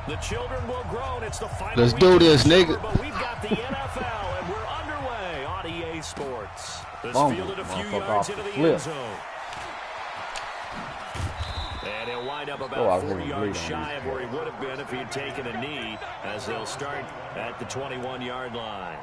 The children will grow. It's the final. Let's do this, nigga. But we've got the NFL, and we're underway on EA Sports. This fielded a few yards into the end zone. And he'll wind up about 40 yards shy of where he would have been if he had taken a knee, as they'll start at the 21-yard line.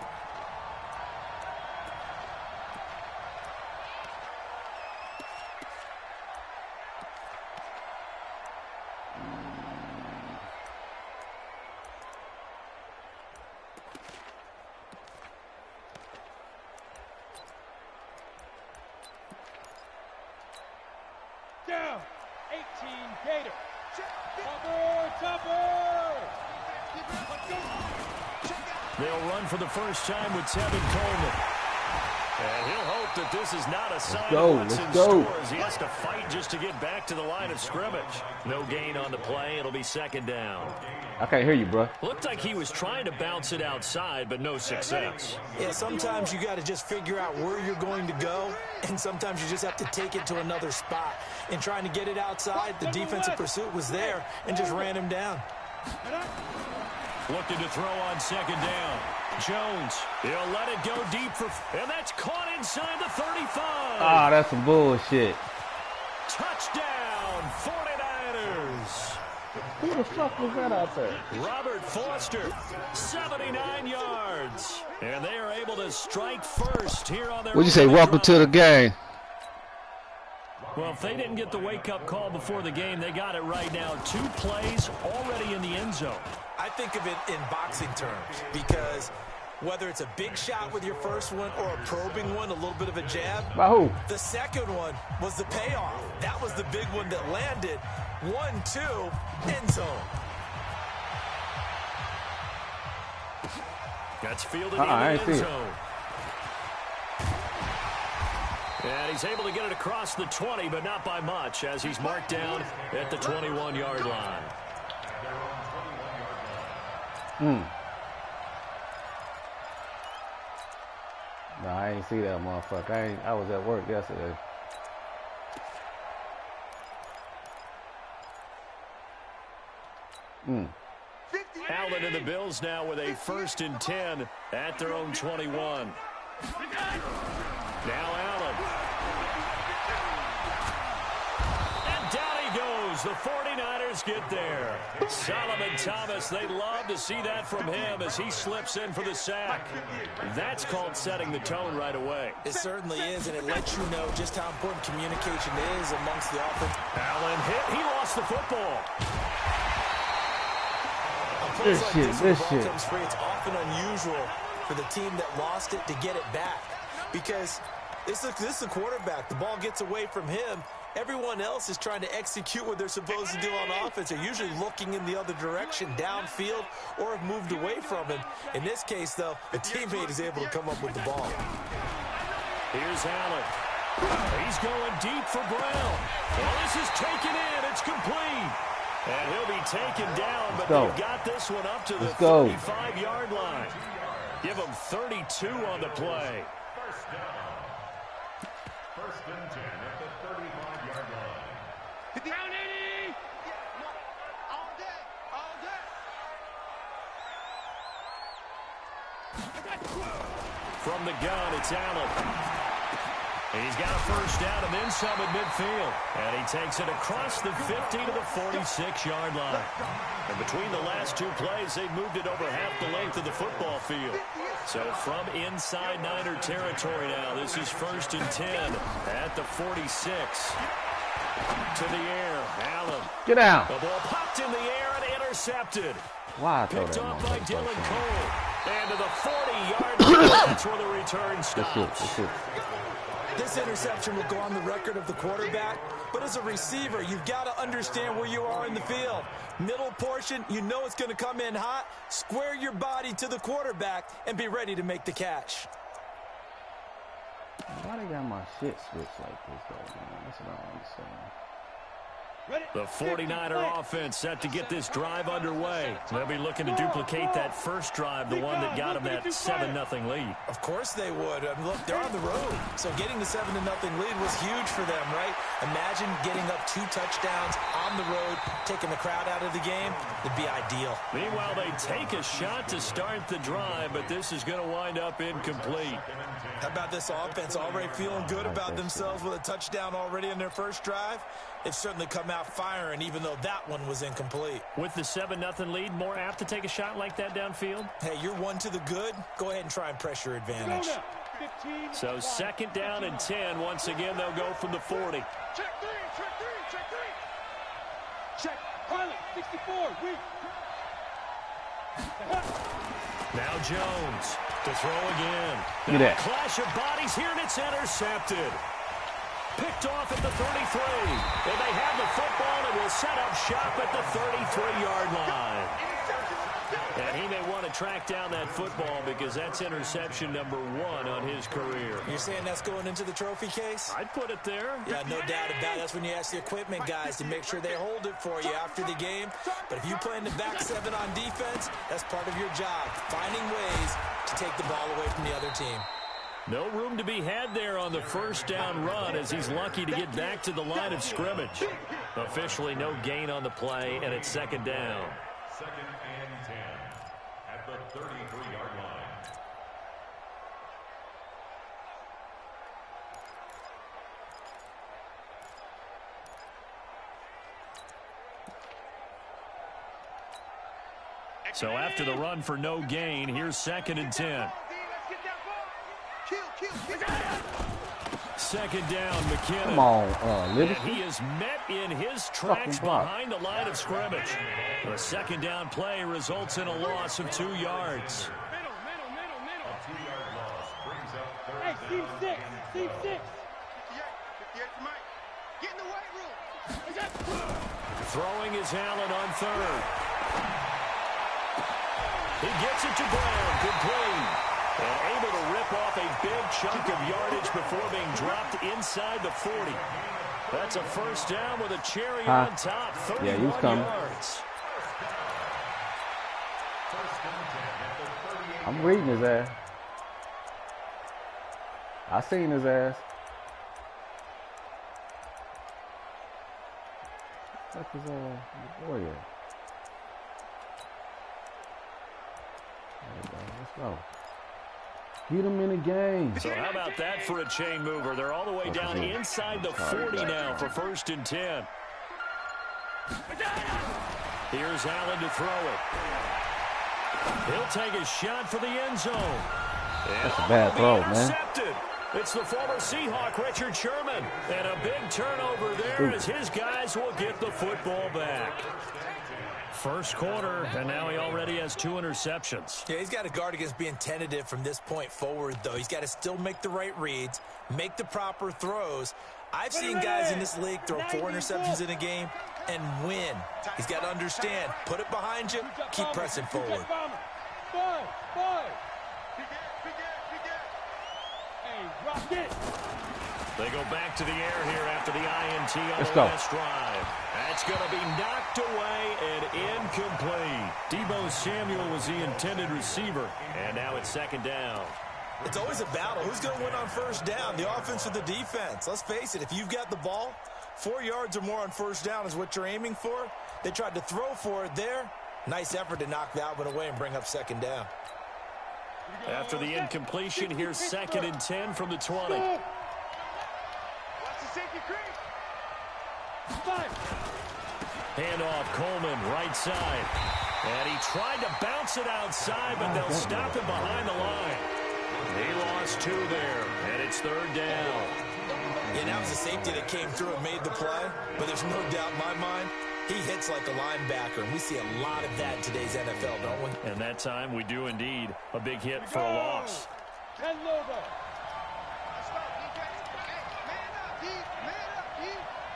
Down, 18 Gator. They'll run for the first time with Tevin Coleman. And he'll hope that this is not a sign of what's in store as he has to fight just to get back to the line of scrimmage. No gain on the play. It'll be second down. I can't hear you, bro. Looked like he was trying to bounce it outside, but no success. Yeah, sometimes you got to just figure out where you're going to go, and sometimes you just have to take it to another spot. And trying to get it outside, the defensive pursuit was there and just ran him down. Looking to throw on second down. Jones, he'll let it go deep and that's caught inside the 35. Ah, that's some bullshit. Touchdown, 49ers. Who the fuck was that out there? Robert Foster, 79 yards. And they are able to strike first here on their What'd you say, welcome to the game? Well, if they didn't get the wake-up call before the game, they got it right now. 2 plays already in the end zone. I think of it in boxing terms because whether it's a big shot with your first one or a probing one, a little bit of a jab, the second one was the payoff. That was the big one that landed. 1-2, end zone. That's fielded in the end zone. And he's able to get it across the 20, but not by much, as he's marked down at the 21-yard line. No, I ain't see that motherfucker. I was at work yesterday. Allen and the Bills now with a 1st and 10 at their own 21. Now Allen. And down he goes. The 49ers get there. Solomon Thomas, they'd love to see that from him as he slips in for the sack. That's called setting the tone right away. It certainly is, and it lets you know just how important communication is amongst the offense. Allen hit. He lost the football. This shit. Comes free. It's often unusual for the team that lost it to get it back because this is a quarterback. The ball gets away from him. Everyone else is trying to execute what they're supposed to do on offense. They're usually looking in the other direction, downfield, or have moved away from him. In this case, though, a teammate is able to come up with the ball. Here's Allen. He's going deep for Brown. Well, this is taken in. It's complete. And he'll be taken down, but they've got this one up to the 35-yard line. Give him 32 on the play. First and 10 at the 35-yard line. Down 80! All day, all day. From the gun, it's Allen. He's got a first down and then some at midfield. And he takes it across the 50 to the 46-yard line. And between the last 2 plays, they've moved it over half the length of the football field. So from inside Niner territory now, this is 1st and 10 at the 46. To the air, Allen. Get out. The ball popped in the air and intercepted. Wow, picked up by Dylan Cole. And to the 40-yard line, that's where the return stops. This interception will go on the record of the quarterback, but as a receiver, you've got to understand where you are in the field. Middle portion, you know it's going to come in hot. Square your body to the quarterback and be ready to make the catch. Why they got my shit switched like this, though, man? That's what I don't understand. The 49er offense set to get this drive underway. They'll be looking to duplicate that first drive, the one that got them that 7-0 lead. Of course they would. I mean, look, they're on the road. So getting the 7-0 lead was huge for them, right? Imagine getting up 2 touchdowns on the road, taking the crowd out of the game. It'd be ideal. Meanwhile, they take a shot to start the drive, but this is going to wind up incomplete. How about this offense already feeling good about themselves with a touchdown already in their first drive? They've certainly come out firing, even though that one was incomplete. With the 7-0 lead, more apt to take a shot like that downfield? Hey, you're 1 to the good. Go ahead and try and press your advantage. So 2nd down and 10. Once again, they'll go from the 40. Check 3, check 3, check 3. Check. Pilot, 64, weak. Now Jones to throw again. Look at that. Clash of bodies here, and it's intercepted. Picked off at the 33. And they have the football and will set up shop at the 33-yard line. And he may want to track down that football because that's interception number 1 on his career. You're saying that's going into the trophy case? I'd put it there. Yeah, no doubt about it. That's when you ask the equipment guys to make sure they hold it for you after the game. But if you play in the back 7 on defense, that's part of your job, finding ways to take the ball away from the other team. No room to be had there on the first down run as he's lucky to get back to the line of scrimmage. Officially no gain on the play, and it's 2nd down. 2nd and 10 at the 33-yard line. So after the run for no gain, here's 2nd and 10. 2nd down, McKinnon. Come on, And Livingston. he is met in his tracks behind the line of scrimmage. The 2nd down play results in a loss of 2 yards. A 2-yard loss brings up 3rd Hey, team down 6, and team 12. 6. Get in the weight room. Throwing is Allen on 3rd. He gets it to Brown, complete. And able to rip off a big chunk of yardage before being dropped inside the 40. That's a 1st down with a cherry on top. 31 Yeah, he was coming. yards. I'm reading his ass. I seen his ass. What is your boy at? There we go. Let's go. Get him in the game. So how about that for a chain mover? They're all the way down inside the 40 now for 1st and 10. Here's Allen to throw it. He'll take a shot for the end zone. That's a bad throw, man. Intercepted. It's the former Seahawk, Richard Sherman. And a big turnover there as his guys will get the football back. First quarter, and now he already has 2 interceptions. Yeah, he's got to guard against being tentative from this point forward, though. He's got to still make the right reads, make the proper throws. I've seen guys in this league throw 4 interceptions in a game and win. He's got to understand, put it behind you, keep pressing forward. Five. Hey, rock it. They go back to the air here after the INT on Let's the go. last drive. That's going to be knocked away and incomplete. Deebo Samuel was the intended receiver, and now it's 2nd down. It's always a battle. Who's going to win on 1st down, the offense or the defense? Let's face it, if you've got the ball, 4 yards or more on 1st down is what you're aiming for. They tried to throw for it there. Nice effort to knock that one away and bring up 2nd down. After the incompletion, here's 2nd and 10 from the 20. Handoff, Coleman, right side. And he tried to bounce it outside, but they'll stop him behind the line. He lost 2 there, and it's 3rd down. Yeah, that was a safety that came through and made the play, but there's no doubt in my mind, he hits like a linebacker, and we see a lot of that in today's NFL, don't we? And that time we do indeed a big hit for a loss. Ken Lobo.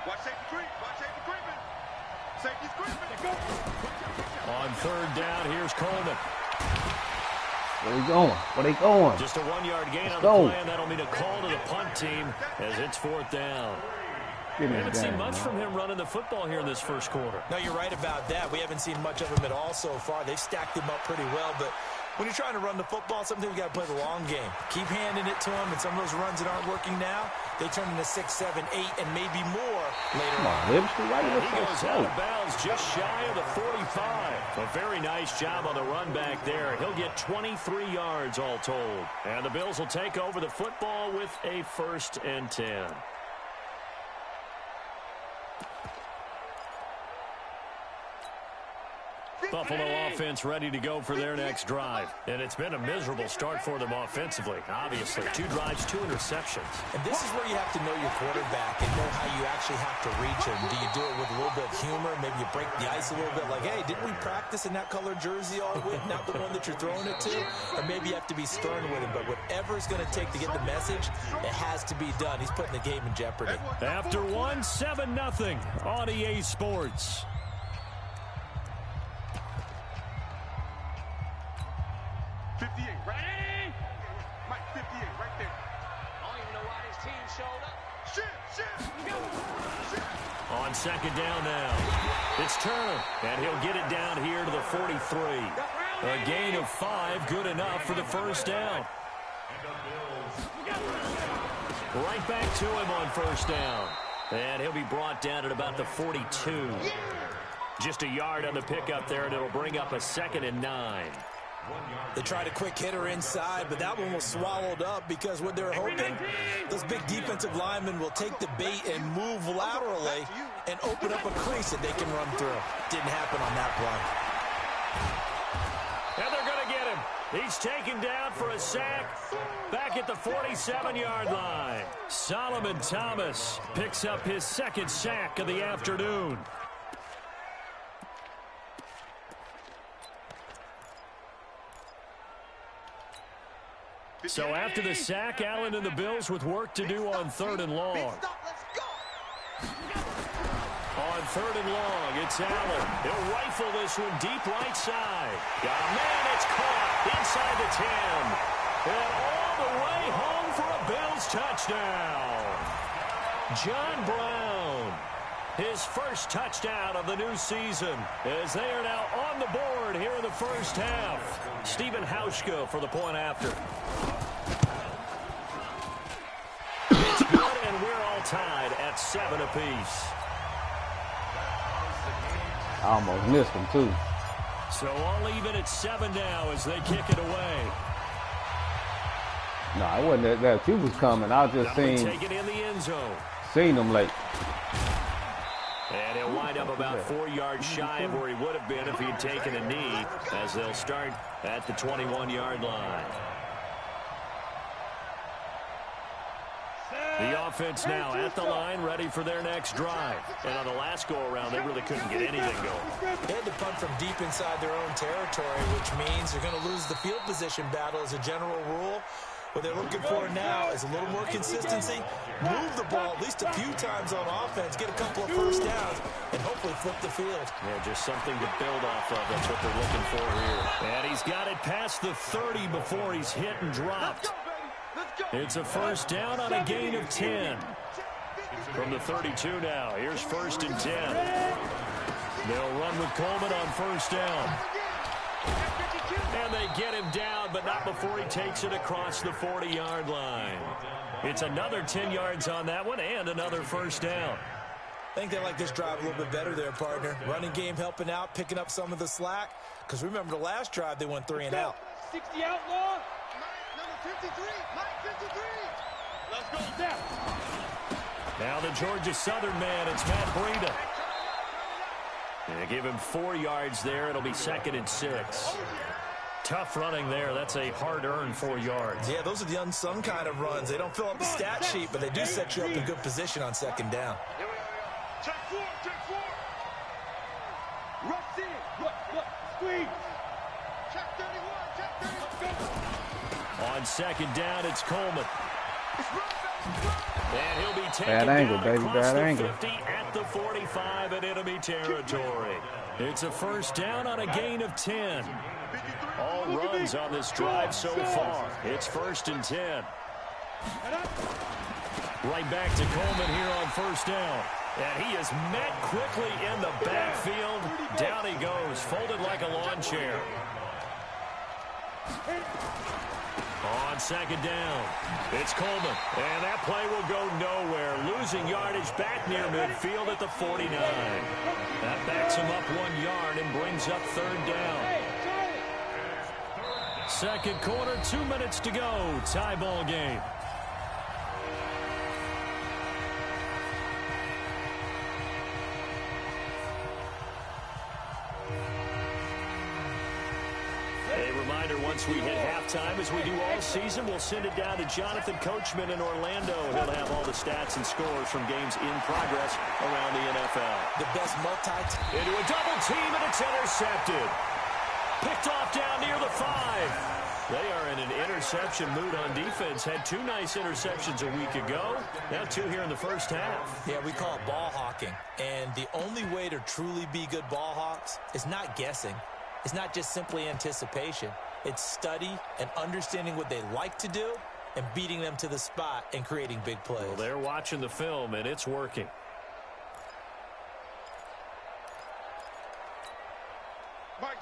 Watch safety creep. Watch safety creeping. Safety's creeping. On 3rd down, here's Coleman. Where they going? Where they going? Just a 1-yard gain on the go. play, and that'll mean a call to the punt team as it's 4th down. Get in We this haven't game, seen much man. from him running the football here in this first quarter. No, you're right about that. We haven't seen much of him at all so far. They've stacked him up pretty well, but when you're trying to run the football, sometimes you got to play the long game. Keep handing it to him, and some of those runs that aren't working now, they turn into 6, 7, 8, and maybe more later Come on. on, Livingston, why you And look he so goes slow? out of bounds just shy of the 45. A very nice job on the run back there. He'll get 23 yards all told. And the Bills will take over the football with a 1st and 10. Buffalo offense ready to go for their next drive. And it's been a miserable start for them offensively, obviously. 2 drives, 2 interceptions. And this is where you have to know your quarterback and know how you actually have to reach him. Do you do it with a little bit of humor? Maybe you break the ice a little bit like, hey, didn't we practice in that color jersey all week, not the one that you're throwing it to? Or maybe you have to be stern with him. But whatever it's going to take to get the message, it has to be done. He's putting the game in jeopardy. After 1, 7-0 on EA Sports. 58, right? Mike, 58, right there. I don't even know why this team showed up. Shit. On 2nd down now. It's Turner, and he'll get it down here to the 43. A gain of 5, good enough for the 1st down. Right back to him on 1st down. And he'll be brought down at about the 42. Just a yard on the pickup there, and it'll bring up a 2nd and 9. They tried a quick hitter inside, but that one was swallowed up because what they're hoping, those big defensive linemen will take the bait and move laterally and open up a crease that they can run through. Didn't happen on that play. And they're going to get him. He's taken down for a sack back at the 47-yard line. Solomon Thomas picks up his 2nd sack of the afternoon. So after the sack, Allen and the Bills with work to do on 3rd and long. On 3rd and long, it's Allen. He'll rifle this one deep right side. Got a man, it's caught inside the 10. And all the way home for a Bills touchdown. John Brown, his 1st touchdown of the new season, as they are now on the board here in the 1st half. Stephen Hauschka for the point after. It's good, and we're all tied at 7 apiece. I almost missed him, too. So all even at 7 now as they kick it away. No, it wasn't that he was coming. I just Take it in the end zone. seen him late. And he'll wind up about 4 yards shy of where he would have been if he'd taken a knee, as they'll start at the 21-yard line. The offense now at the line, ready for their next drive. And on the last go-around, they really couldn't get anything going. They had to punt from deep inside their own territory, which means they're going to lose the field position battle as a general rule. What they're looking for now is a little more consistency, move the ball at least a few times on offense, get a couple of 1st downs, and hopefully flip the field. Yeah, just something to build off of. That's what they're looking for here. And he's got it past the 30 before he's hit and dropped. It's a 1st down on a gain of 10. From the 32 now, here's 1st and 10. They'll run with Coleman on 1st down. And they get him down, but not before he takes it across the 40-yard line. It's another 10 yards on that one and another 1st down. I think they like this drive a little bit better there, partner. Running game helping out, picking up some of the slack. Because remember the last drive, they went 3 and out. 60 outlaw. Number 53, Mike 53. Let's go down. Now the Georgia Southern man, it's Matt Breida. They give him 4 yards there. It'll be 2nd and 6. Tough running there. That's a hard-earned 4 yards. Yeah, those are the unsung kind of runs. They don't fill up the stat sheet, but they do set you up in good position on 2nd down. Check 4, check 4. Rush in. Look, squeeze. Check 31, check 31. On 2nd down, it's Coleman. And he'll be taken Bad angle, down baby, across bad the angle. 50 at the 45 in enemy territory. It's a 1st down on a gain of 10. All runs on this drive so far. It's 1st and 10. Right back to Coleman here on first down. And he is met quickly in the backfield. Down he goes, folded like a lawn chair. On second down, it's Coleman. And that play will go nowhere. Losing yardage back near midfield at the 49. That backs him up 1 yard and brings up third down. Second quarter, 2 minutes to go. Tie ball game. Once we hit halftime, as we do all season, we'll send it down to Jonathan Coachman in Orlando. He'll have all the stats and scores from games in progress around the NFL. The best into a double team, and it's intercepted. Picked off down near the 5. They are in an interception mood on defense. Had 2 nice interceptions a week ago. Now 2 here in the first half. Yeah, we call it ball hawking. And the only way to truly be good ball hawks is not guessing. It's not just simply anticipation. It's study and understanding what they like to do and beating them to the spot and creating big plays. Well, they're watching the film, and it's working.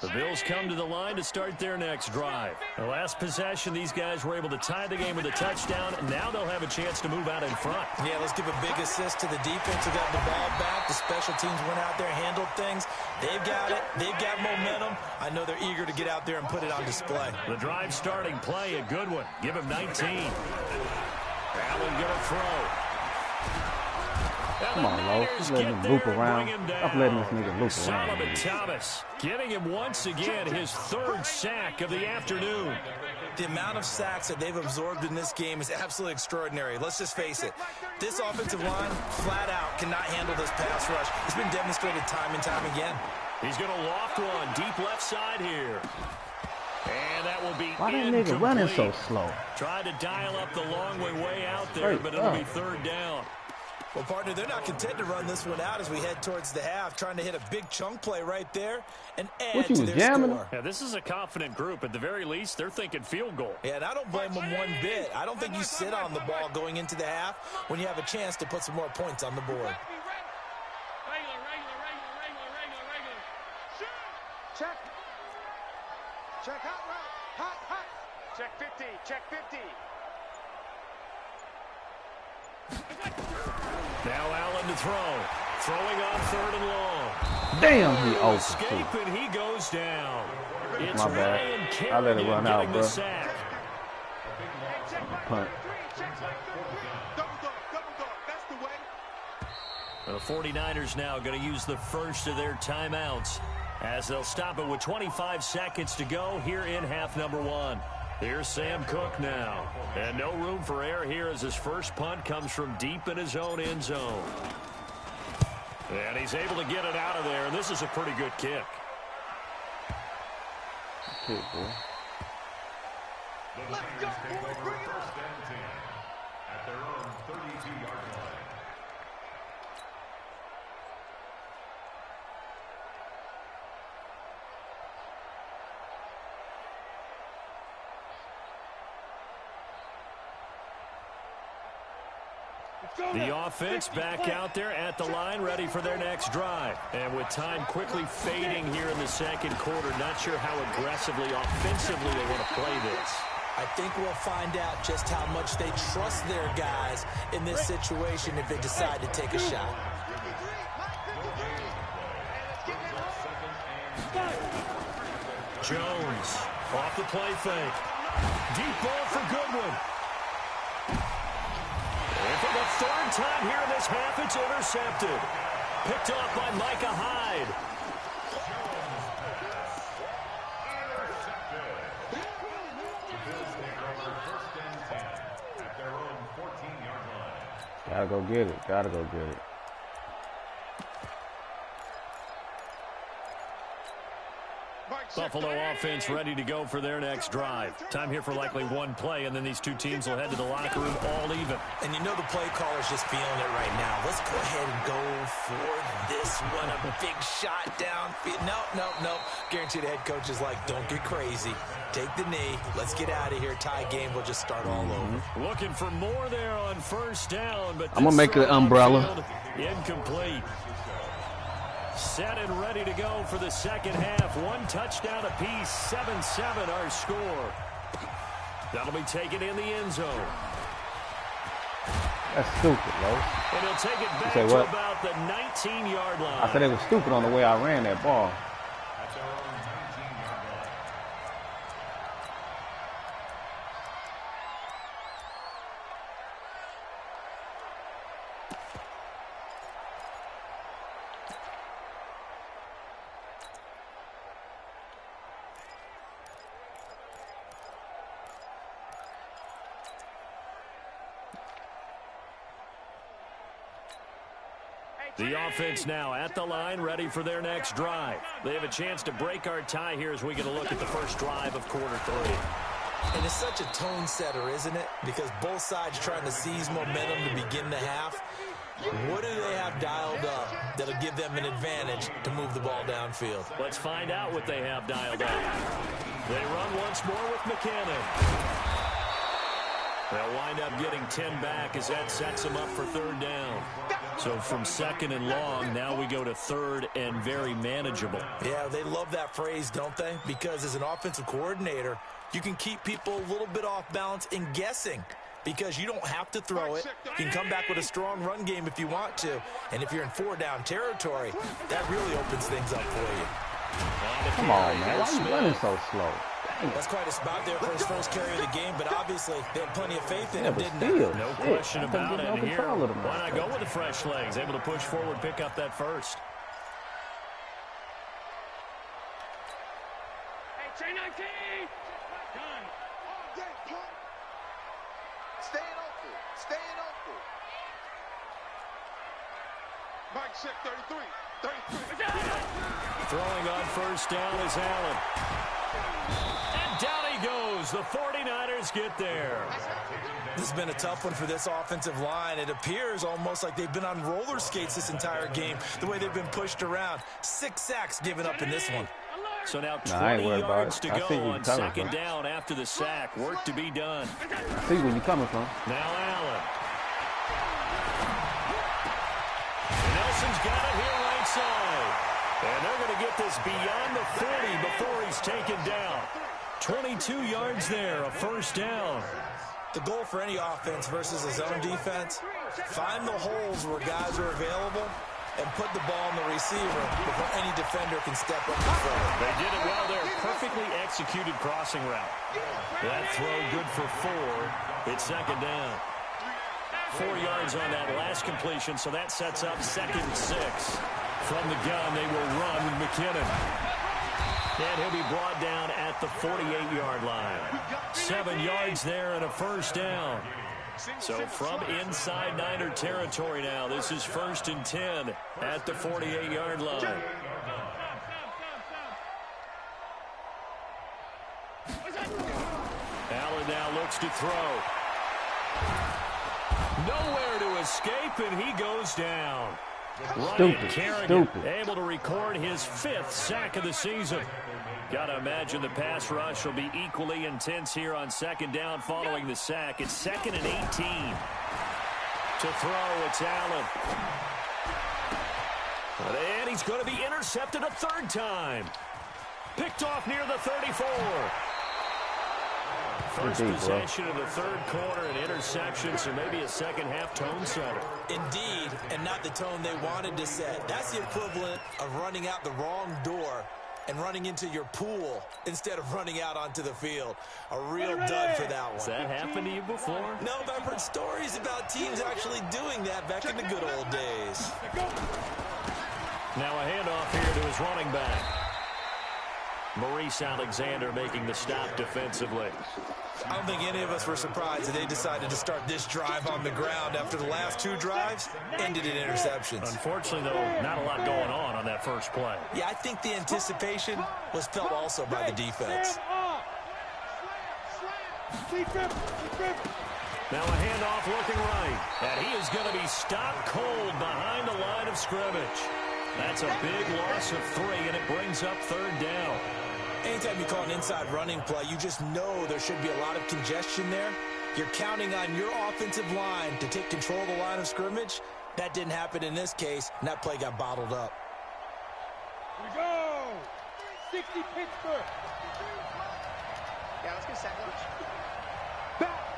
The Bills come to the line to start their next drive. The last possession, these guys were able to tie the game with a touchdown, and now they'll have a chance to move out in front. Yeah, let's give a big assist to the defense who got the ball back. The special teams went out there and handled things. They've got it. They've got momentum. I know they're eager to get out there and put it on display. The drive starting play, a good one. Give him 19. Allen going to throw. Come on, Lowe. Just letting him loop around. Stop letting this nigga loop around. Solomon Thomas getting him once again his 3rd sack of the afternoon. The amount of sacks that they've absorbed in this game is absolutely extraordinary. Let's just face it. This offensive line, flat out, cannot handle this pass rush. It's been demonstrated time and time again. He's going to loft one deep left side here. And that will be Why that nigga running so slow? Tried to dial up the long way out there, but it'll be third down. Well, partner, they're not content to run this one out as we head towards the half, trying to hit a big chunk play right there and add to their score. Yeah, this is a confident group. At the very least, they're thinking field goal. Yeah, and I don't blame them one bit. I don't think you sit on the ball going into the half when you have a chance to put some more points on the board. Check. Check hot route. Hot. Check 50. Check 50. Now Allen to throw. Throwing on 3rd and long. Damn, he open. Escape, and he goes down. It's my bad. Ryan Kerrigan I let it run out, bro. Sack. Punt. Double dog. That's the way. The 49ers now going to use the first of their timeouts as they'll stop it with 25 seconds to go here in half number 1. Here's Sam Cook now. And no room for error here as his first punt comes from deep in his own end zone. And he's able to get it out of there, and this is a pretty good kick. Kick, boy. Let's go, boys. Bring it First and 10 at their own 32-yard line. The offense back out there at the line, ready for their next drive. And with time quickly fading here in the second quarter, not sure how aggressively, offensively they want to play this. I think we'll find out just how much they trust their guys in this situation if they decide to take a shot. Jones off the play fake. Deep ball for Goodwin. And for the 3rd time here in this half, it's intercepted. Picked off by Micah Hyde. Gotta go get it. Gotta go get it. Buffalo offense ready to go for their next drive. Time here for likely one play, and then these two teams will head to the locker room all even. And you know the play caller's just feeling it right now. Let's go ahead and go for this one. A big shot downfield. No. Guarantee the head coach is like, don't get crazy. Take the knee. Let's get out of here. Tie game will just start all over. Looking for more there on first down, but I'm going to make it an umbrella. Incomplete. Set and ready to go for the second half. One touchdown apiece, 7-7 our score. That'll be taken in the end zone. That's stupid, Lowe. And he'll take it back to about the 19-yard line. I said it was stupid on the way I ran that ball. The offense now at the line, ready for their next drive. They have a chance to break our tie here as we get a look at the first drive of quarter three. And it's such a tone setter, isn't it? Because both sides trying to seize momentum to begin the half. What do they have dialed up that'll give them an advantage to move the ball downfield? Let's find out what they have dialed up. They run once more with McKinnon. They'll wind up getting 10 back as that sets them up for third down. So from second and long, now we go to third and very manageable. Yeah, they love that phrase, don't they? Because as an offensive coordinator, you can keep people a little bit off balance and guessing. Because you don't have to throw it. You can come back with a strong run game if you want to. And if you're in four-down territory, that really opens things up for you. Come on, man. Why are you running so slow? That's quite a spot there for his first carry of the game, but obviously they had plenty of faith in him, didn't they? No question about it. Here, why not go with the fresh legs? Able to push forward, pick up that first. Hey, chain 19! Done. Staying open. Mike check 33. Throwing on first down is Allen. And down he goes. The 49ers get there. This has been a tough one for this offensive line. It appears almost like they've been on roller skates this entire game, the way they've been pushed around. 6 sacks given up in this one. So now 20 yards to go on second down after the sack. Work to be done. I see where you're coming from. Now Allen. Nelson's got it here right side. And they're going to get this beyond the 40 before he's taken down. 22 yards there, a first down. The goal for any offense versus a zone defense, find the holes where guys are available and put the ball on the receiver before any defender can step up and throw it. They did it well there. Perfectly executed crossing route. That throw good for 4. It's second down. 4 yards on that last completion, so that sets up 2nd and 6. From the gun, they will run with McKinnon. And he'll be brought down at the 48-yard line. 7 yards there and a first down. So from inside Niner territory now, this is 1st and 10 at the 48-yard line. Allen now looks to throw. Nowhere to escape, and he goes down. Stupid. Able to record his 5th sack of the season. Got to imagine the pass rush will be equally intense here on second down following the sack. It's 2nd and 18. To throw, it's Allen. And he's going to be intercepted a 3rd time. Picked off near the 34. First possession of the 3rd quarter, an interception, so maybe a second-half tone setter. Indeed, and not the tone they wanted to set. That's the equivalent of running out the wrong door and running into your pool instead of running out onto the field. A real dud for that one. Has that happened to you before? No, but I've heard stories about teams actually doing that back in the good old days. Now a handoff here to his running back. Maurice Alexander making the stop defensively. I don't think any of us were surprised that they decided to start this drive on the ground after the last 2 drives ended in interceptions. Unfortunately, though, not a lot going on that first play. Yeah, I think the anticipation was felt also by the defense. Now a handoff looking right. And he is going to be stopped cold behind the line of scrimmage. That's a big loss of 3, and it brings up 3rd down. Anytime you call an inside running play, you just know there should be a lot of congestion there. You're counting on your offensive line to take control of the line of scrimmage. That didn't happen in this case, and that play got bottled up. Here we go. 60 Pittsburgh. Yeah, let's get sack lunch.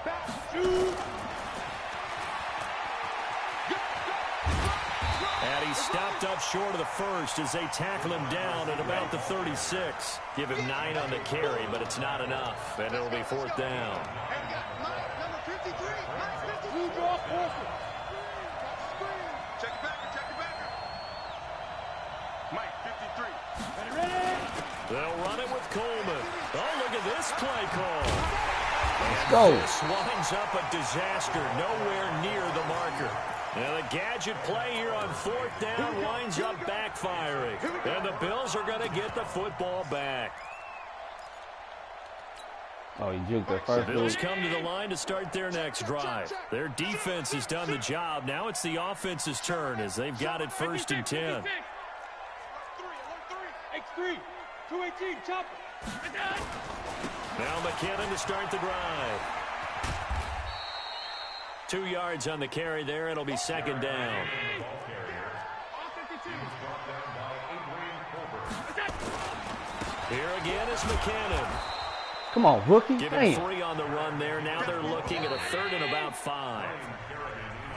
Back, shoot. And he stopped up short of the first as they tackle him down at about the 36. Give him 9 on the carry, but it's not enough, and it'll be 4th down. And we got Mike, number 53. Mike 53. Blue draw forces. Check it back. Mike 53. Ready. They'll run it with Coleman. Oh, look at this play call. Let's go. This winds up a disaster nowhere near the marker. And the gadget play here on 4th down winds up backfiring. And the Bills are going to get the football back. Oh, he juked that The first Bills move. come to the line to start their next drive. Their defense has done the job. Now it's the offense's turn as they've got it 1st and 10. X3. 218. Chopper. Now McKinnon to start the drive. 2 yards on the carry there. It'll be 2nd down. Here again is McKinnon. Come on, rookie. Give him Damn. 3 on the run there. Now they're looking at a 3rd and about 5.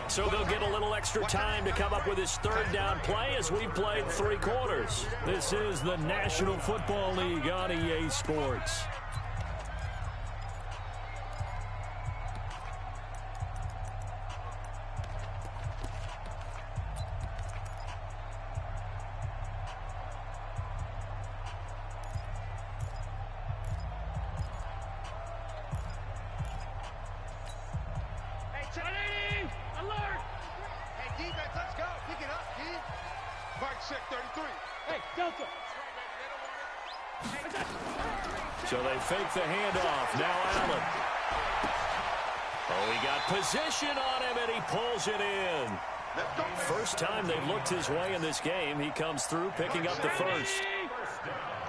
So they'll get a little extra time to come up with his 3rd down play as we played 3 quarters. This is the National Football League on EA Sports. Alert. Hey, defense, let's go. Pick it up, D. Mike 633. Hey, Delta. So they fake the handoff. Now Allen. Oh, he got position on him, and he pulls it in. First time they've looked his way in this game. He comes through, picking up the first.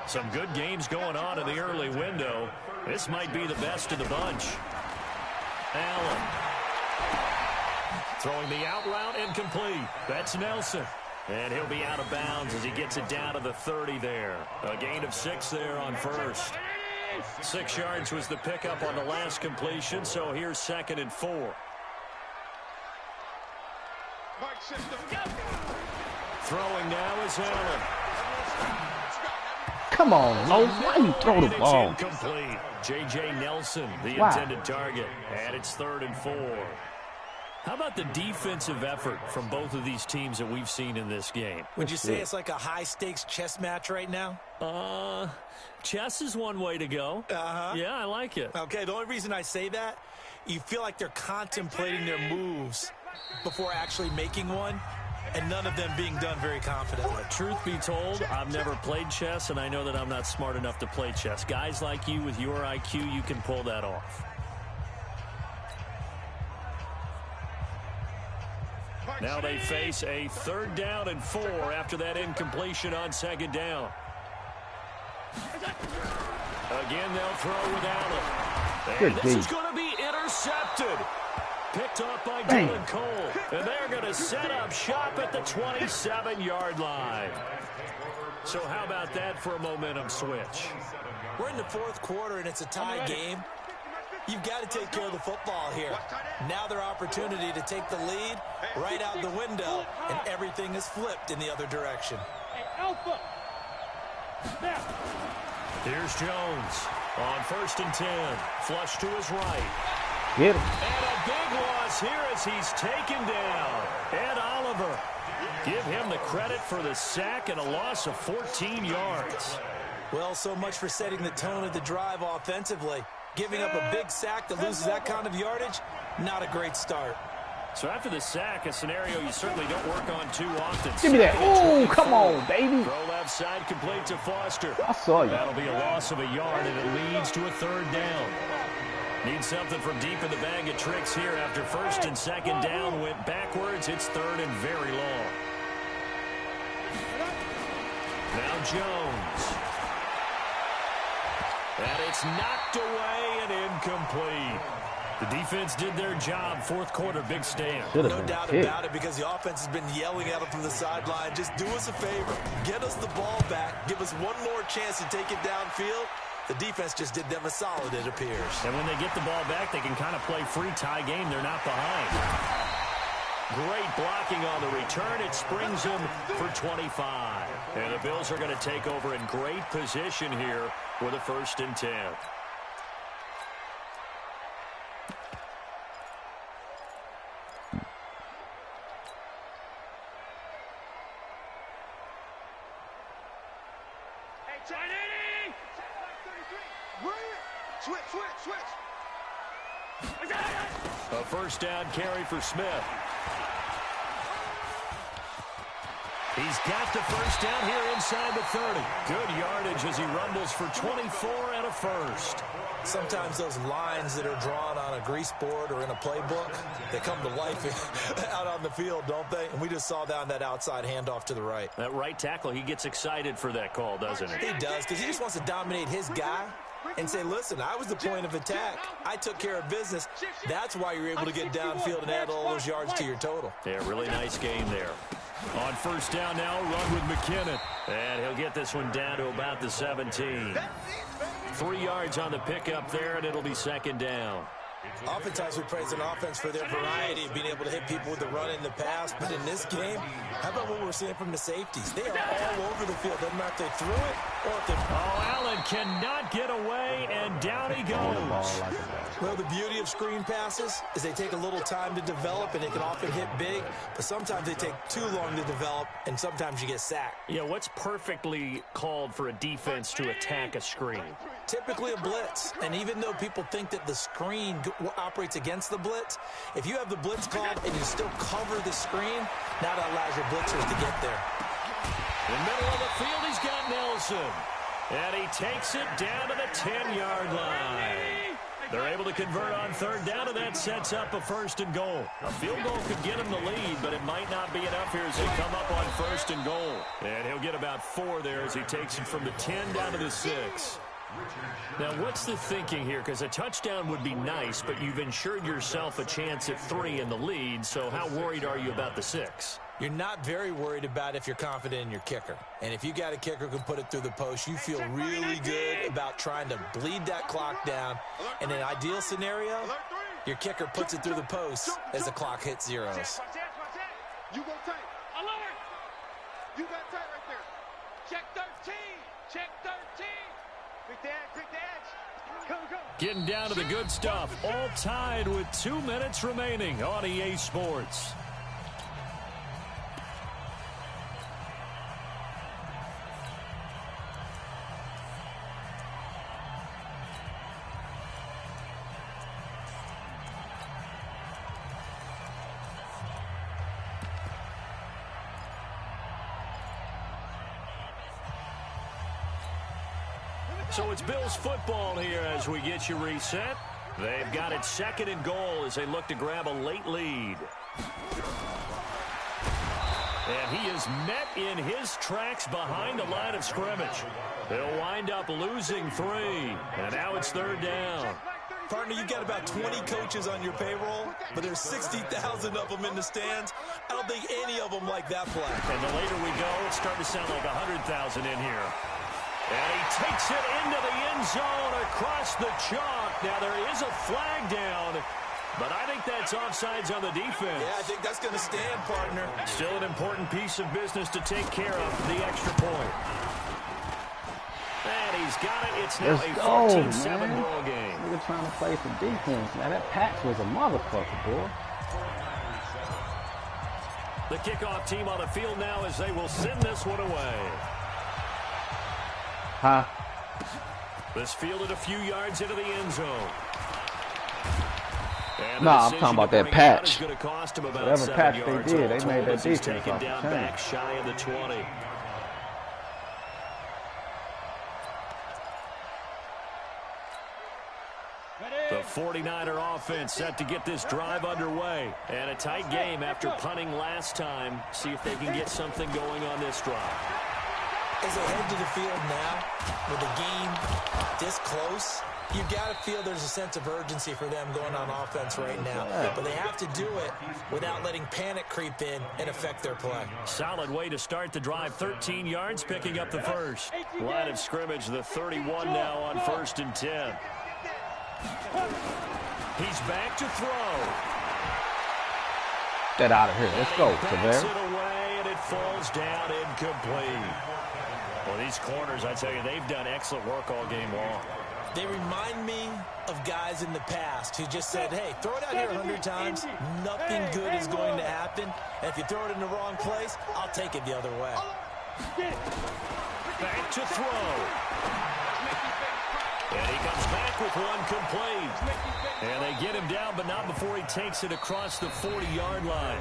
Some good games going on in the early window. This might be the best of the bunch. Allen. Throwing the out route, incomplete. That's Nelson. And he'll be out of bounds as he gets it down to the 30 there. A gain of 6 there on first. 6 yards was the pickup on the last completion, so here's 2nd and 4. Mike 633. Throwing now is Allen. Come on, Lowe. Why you throw the And ball? it's incomplete. J.J. Nelson, the Wow. intended target. And it's 3rd and 4. How about the defensive effort from both of these teams that we've seen in this game? Would you say it's like a high-stakes chess match right now? Chess is one way to go. Uh-huh. Yeah, I like it. Okay, the only reason I say that, you feel like they're contemplating their moves before actually making one, and none of them being done very confidently. Truth be told, I've never played chess, and I know that I'm not smart enough to play chess. Guys like you with your IQ, you can pull that off. Now they face a 3rd down and 4 after that incompletion on 2nd down. Again, they'll throw with Allen. Good And this is D. going to be intercepted. Picked up by Dang. Dylan Cole. And they're going to set up shop at the 27-yard line. So how about that for a momentum switch? We're in the 4th quarter, and it's a tie game. You've got to take care of the football here. Now their opportunity to take the lead right out the window, and everything is flipped in the other direction. Hey, Alpha. Now. Here's Jones on 1st and 10. Flush to his right. Get him. And a big loss here as he's taken down. Ed Oliver. Give him the credit for the sack and a loss of 14 yards. Well, so much for setting the tone of the drive offensively. Giving up a big sack that loses that kind of yardage, not a great start. So after the sack, a scenario you certainly don't work on too often. Give me that. Oh, come on, baby. Throw left side complete to Foster. I saw you. That'll be a loss of a yard, and it leads to a third down. Need something from deep in the bag of tricks here after first and second down went backwards. It's third and very long. Now Jones. And it's knocked away and incomplete. The defense did their job. Fourth quarter, big stand. No doubt about it, because the offense has been yelling at them from the sideline. Just do us a favor. Get us the ball back. Give us one more chance to take it downfield. The defense just did them a solid, it appears. And when they get the ball back, they can kind of play free tie game. They're not behind. Great blocking on the return. It springs them for 25. And the Bills are going to take over in great position here with a 1st and 10. A 1st down carry for Smith. He's got the 1st down here inside the 30. Good yardage as he rumbles for 24 and a 1st. Sometimes those lines that are drawn on a grease board or in a playbook, they come to life out on the field, don't they? And we just saw down that outside handoff to the right. That right tackle, he gets excited for that call, doesn't he? He does, because he just wants to dominate his guy and say, listen, I was the point of attack. I took care of business. That's why you're able to get downfield and add all those yards to your total. Yeah, really nice game there. On 1st down now, run with McKinnon. And he'll get this one down to about the 17. 3 yards on the pickup there, and it'll be 2nd down. Oftentimes we praise an offense for their variety of being able to hit people with the run in the pass. But in this game, how about what we're seeing from the safeties? They are all over the field. Doesn't matter if they threw it or if they... Oh, Allen cannot get away, and down he goes. Well, the beauty of screen passes is they take a little time to develop, and they can often hit big. But sometimes they take too long to develop, and sometimes you get sacked. Yeah, what's perfectly called for a defense to attack a screen? Typically a blitz. And even though people think that the screen operates against the blitz, if you have the blitz called and you still cover the screen, now that allows your blitzers to get there. In the middle of the field, he's got Nelson. And he takes it down to the 10-yard line. They're able to convert on 3rd down, and that sets up a 1st and goal. A field goal could get him the lead, but it might not be enough here as they come up on 1st and goal. And he'll get about 4 there as he takes it from the 10 down to the 6. Now, what's the thinking here? Because a touchdown would be nice, but you've ensured yourself a chance at 3 in the lead, so how worried are you about the 6? You're not very worried about if you're confident in your kicker. And if you got a kicker who can put it through the post, you feel really good about trying to bleed that clock down. In an ideal scenario, your kicker puts it through the post as the clock hits zeros. You go tight. Alert! You got tight right there. Check 13. Check 13. Quick dash. Go. Getting down to the good stuff. All tied with 2 minutes remaining on EA Sports. So it's Bills football here as we get you reset. They've got it 2nd and goal as they look to grab a late lead. And he is met in his tracks behind the line of scrimmage. They'll wind up losing 3. And now it's 3rd down. Partner, you got about 20 coaches on your payroll, but there's 60,000 of them in the stands. I don't think any of them like that play. And the later we go, it's starting to sound like 100,000 in here. And he takes it into the end zone across the chalk. Now there is a flag down, but I think that's offsides on the defense. Yeah, I think that's going to stand, partner. Still an important piece of business to take care of, the extra point. And he's got it. It's now a 14-7 ball game. We're trying to play some defense. Now that Pats was a motherfucker, boy. The kickoff team on the field now as they will send this one away. Huh? This fielded a few yards into the end zone. Nah, I'm talking about that patch. Whatever patch they did, they made that defense taken off the down chain. back shy of the 20. The 49er offense set to get this drive underway. And a tight game after punting last time. See if they can get something going on this drive. As they head to the field now, with the game this close, you've got to feel there's a sense of urgency for them going on offense right now. But they have to do it without letting panic creep in and affect their play. Solid way to start the drive. 13 yards, picking up the first. Line of scrimmage, the 31 now on 1st and 10. He's back to throw. Get out of here. Let's go, Backs Tavares. it away, and it falls down incomplete. Well, these corners, I tell you, they've done excellent work all game long. They remind me of guys in the past who just said, hey, throw it out here 100 times, nothing good is going to happen. And if you throw it in the wrong place, I'll take it the other way. Back to throw. And he comes back with one complete. And they get him down, but not before he takes it across the 40-yard line.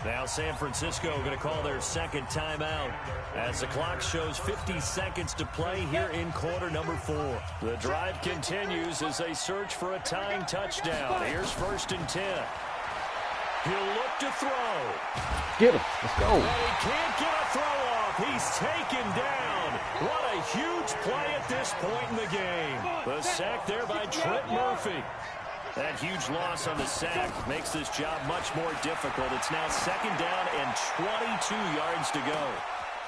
Now San Francisco going to call their second timeout as the clock shows 50 seconds to play here in quarter number 4. The drive continues as they search for a tying touchdown. Here's 1st and 10. He'll look to throw. Get him. Let's go. And he can't get a throw off. He's taken down. What a huge play at this point in the game. The sack there by Trent Murphy. That huge loss on the sack makes this job much more difficult. It's now 2nd down and 22 yards to go.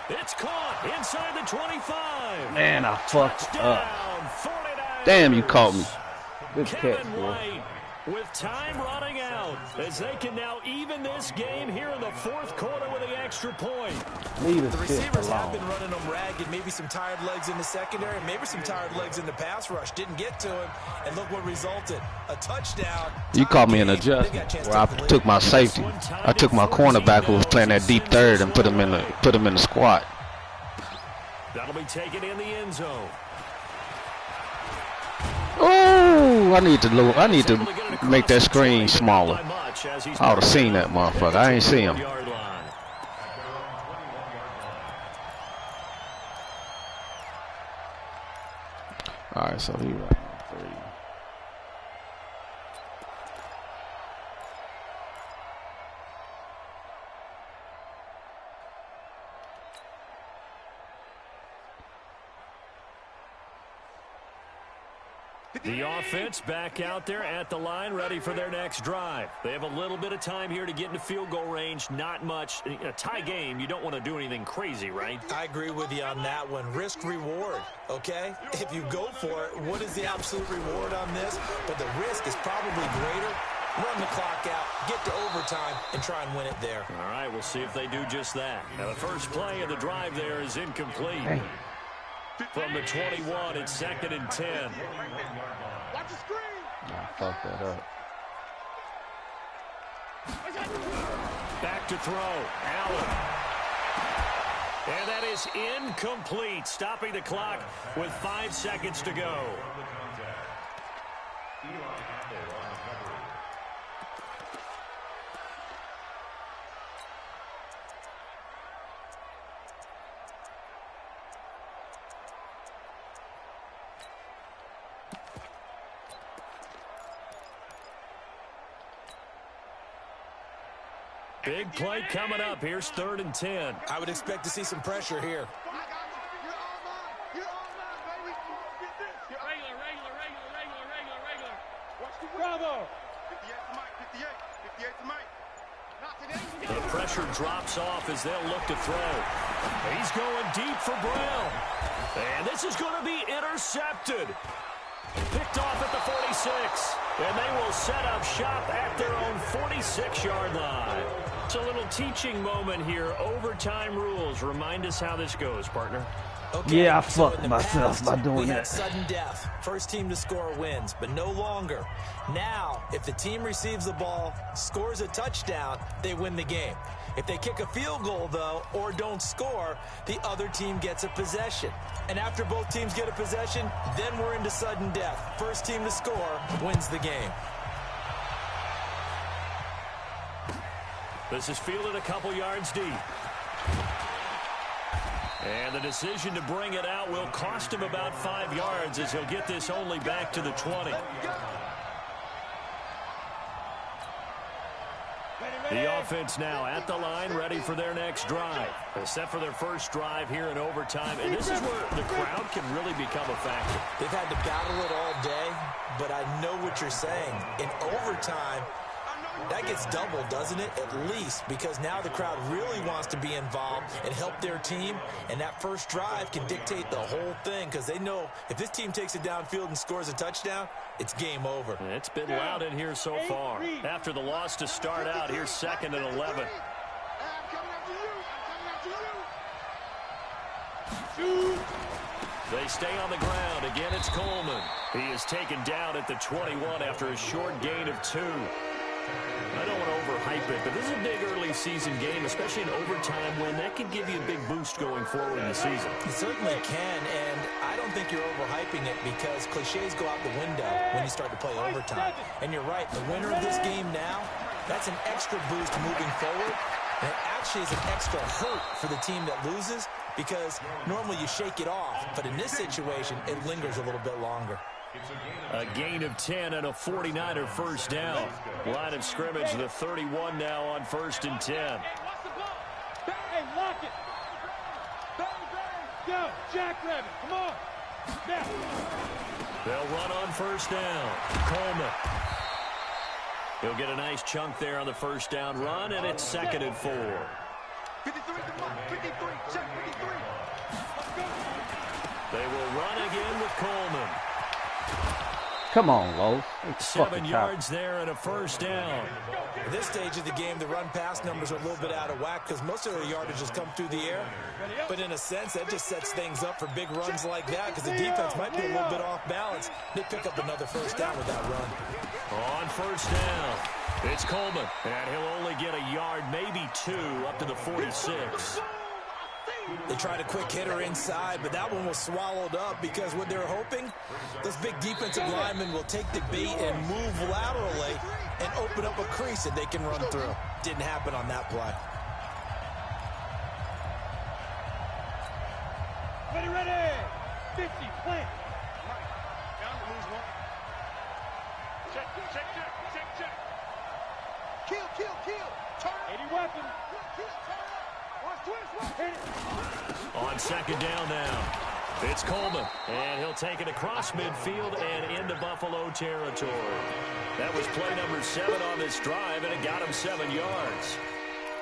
It's caught inside the 25. Man, I fucked up. Touchdown, 49ers. Damn, you caught me. Good Kevin catch, boy. White with time running out as they can now even this game here in the 4th quarter with an extra point. Leave The this shit receivers have alone. been running them ragged, maybe some tired legs in the secondary, maybe some tired legs in the pass rush. Didn't get to him, and look what resulted. A touchdown. You caught me in adjustment where I took my safety. I took my cornerback who was playing that deep third and put him in the squat. That'll be taken in the end zone. Oh, I need to make that screen smaller. I would have seen that motherfucker. I ain't see him. All right, so he right on 3. The offense back out there at the line, ready for their next drive. They have a little bit of time here to get into field goal range. Not much. In a tie game, you don't want to do anything crazy, right? I agree with you on that one. Risk reward, okay? If you go for it, what is the absolute reward on this? But the risk is probably greater. Run the clock out, get to overtime, and try and win it there. All right, we'll see if they do just that. Now, the first play of the drive there is incomplete. Hey. From the 21, it's 2nd and 10. Watch the screen. I fucked that up. Back to throw. Allen. And that is incomplete, stopping the clock with 5 seconds to go. Big play coming up. Here's 3rd and 10. I would expect to see some pressure here. Bravo. 58 to Mike. The pressure drops off as they'll look to throw. He's going deep for Brown. And this is going to be intercepted. Picked off at the 46. And they will set up shop at their own 46-yard line. It's a little teaching moment here. Overtime rules. Remind us how this goes, partner. Okay, Yeah, I so fucked in the myself past, by doing we that. had sudden death. First team to score wins, but no longer. Now, if the team receives the ball, scores a touchdown, they win the game. If they kick a field goal, though, or don't score, the other team gets a possession. And after both teams get a possession, then we're into sudden death. First team to score wins the game. This is fielded a couple yards deep. And the decision to bring it out will cost him about 5 yards as he'll get this only back to the 20. The offense now at the line, ready for their next drive. Set for their first drive here in overtime. And this is where the crowd can really become a factor. They've had to battle it all day, but I know what you're saying. In overtime, that gets doubled, doesn't it? At least, because now the crowd really wants to be involved and help their team, and that first drive can dictate the whole thing because they know if this team takes it downfield and scores a touchdown, it's game over. It's been loud in here so far. After the loss to start out, here's 2nd and 11. They stay on the ground. Again, it's Coleman. He is taken down at the 21 after a short gain of 2. I don't want to overhype it, but this is a big early season game, especially in overtime win. That can give you a big boost going forward in the season. It certainly can, and I don't think you're overhyping it because cliches go out the window when you start to play overtime. And you're right, the winner of this game now, that's an extra boost moving forward. And it actually is an extra hurt for the team that loses because normally you shake it off, but in this situation, it lingers a little bit longer. A gain of 10 and a 49er first down. Line of scrimmage, the 31 now on 1st and 10. Hey, lock it. Go, Jackrabbit, come on. Now. They'll run on first down. Coleman. He'll get a nice chunk there on the first down run, and it's 2nd and 4. 53, come on, 53, check 53. They will run again with Coleman. Come on, Lowe's. 7 yards there and a first down. At this stage of the game, the run-pass numbers are a little bit out of whack because most of their yardage has come through the air. But in a sense, that just sets things up for big runs like that because the defense might be a little bit off balance. They pick up another first down with that run. On first down, it's Coleman. And he'll only get a yard, maybe 2, up to the 46. They tried a quick hitter inside, but that one was swallowed up because what they're hoping, those big defensive linemen will take the bait and move laterally and open up a crease that they can run through. Didn't happen on that play. Ready. 50, plant. Down to lose one. Check. Kill. Turn. 80 weapon. Kill, turn. Watch twist. Hit it. On 2nd down now, it's Coleman. And he'll take it across midfield and into Buffalo territory. That was play number 7 on this drive, and it got him 7 yards.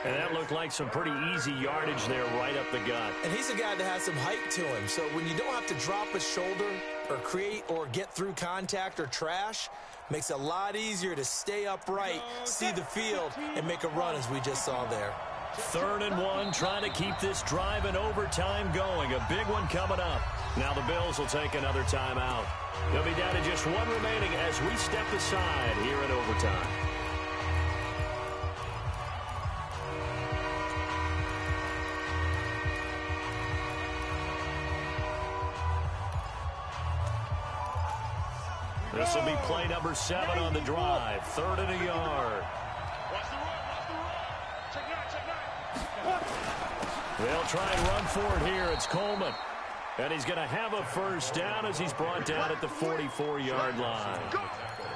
And that looked like some pretty easy yardage there right up the gut. And he's a guy that has some height to him. So when you don't have to drop a shoulder or create or get through contact or trash, makes it a lot easier to stay upright, see the field, and make a run as we just saw there. 3rd and 1, trying to keep this drive in overtime going. A big one coming up. Now the Bills will take another timeout. They'll be down to just 1 remaining as we step aside here in overtime. This will be play number 7 on the drive. 3rd and a yard. Watch the run. Check 9. They'll try and run for it here. It's Coleman. And he's going to have a first down as he's brought down at the 44-yard line.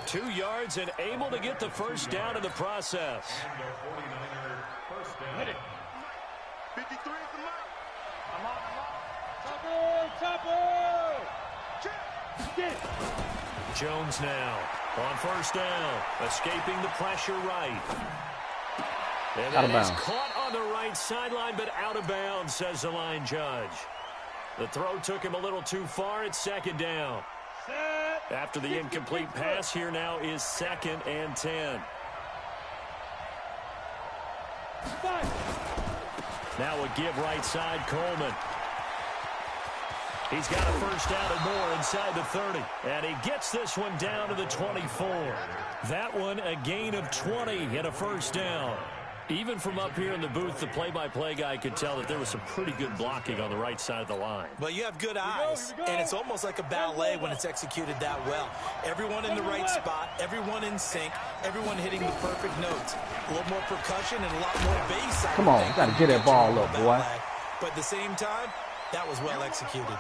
2 yards and able to get the first down in the process. 53 is the mark. I'm on. Topper. Get it. Jones now on first down, escaping the pressure right. And Out of that is bounds. caught on the right sideline, but out of bounds, says the line judge. The throw took him a little too far. It's 2nd down. After the incomplete pass, here now is 2nd and 10. Now a give right side, Coleman. He's got a first down and more inside the 30. And he gets this one down to the 24. That one a gain of 20 and a first down. Even from up here in the booth, the play-by-play guy could tell that there was some pretty good blocking on the right side of the line. Well, you have good eyes, and it's almost like a ballet when it's executed that well. Everyone in the right spot, everyone in sync, everyone hitting the perfect notes. A little more percussion and a lot more bass. Come on, you got to get that ball up, boy. But at the same time, that was well executed.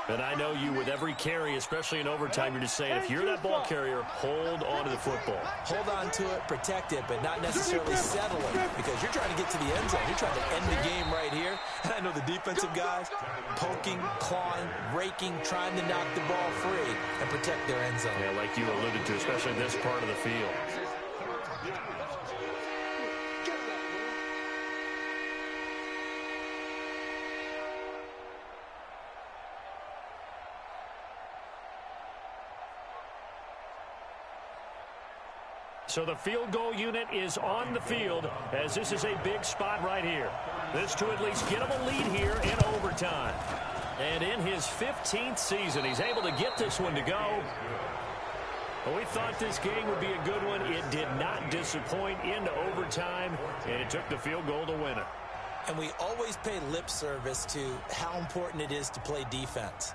And I know you with every carry, especially in overtime, you're just saying, if you're that ball carrier, hold on to the football. Hold on to it, protect it, but not necessarily settle it, because you're trying to get to the end zone. You're trying to end the game right here. And I know the defensive guys poking, clawing, raking, trying to knock the ball free and protect their end zone. Yeah, like you alluded to, especially this part of the field. So the field goal unit is on the field as this is a big spot right here. This to at least get him a lead here in overtime. And in his 15th season, he's able to get this one to go. Well, we thought this game would be a good one. It did not disappoint into overtime, and it took the field goal to win it. And we always pay lip service to how important it is to play defense.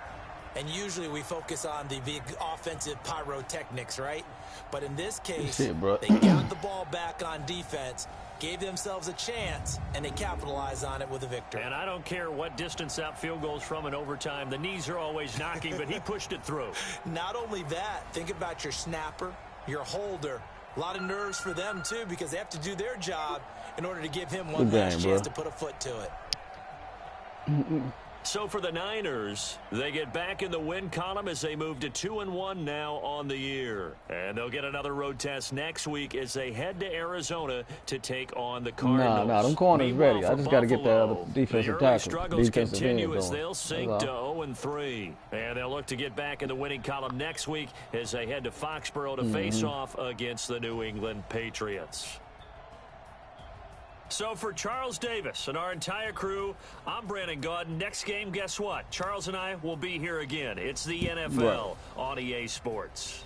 And usually we focus on the big offensive pyrotechnics, right? But in this case, they got the ball back on defense, gave themselves a chance, and they capitalized on it with a victory. And I don't care what distance that field goes from in overtime. The knees are always knocking, but he pushed it through. Not only that, think about your snapper, your holder. A lot of nerves for them, too, because they have to do their job in order to give him one last chance to put a foot to it. So for the Niners, they get back in the win column as they move to 2-1 now on the year. And they'll get another road test next week as they head to Arizona to take on the Cardinals. Nah, them corners ready. I just got to get the other defensive tackle. Struggles continue as they'll sink to 0-3. And they'll look to get back in the winning column next week as they head to Foxborough to face off against the New England Patriots. So for Charles Davis and our entire crew, I'm Brandon Gaudin. Next game, guess what? Charles and I will be here again. It's the NFL on EA Sports.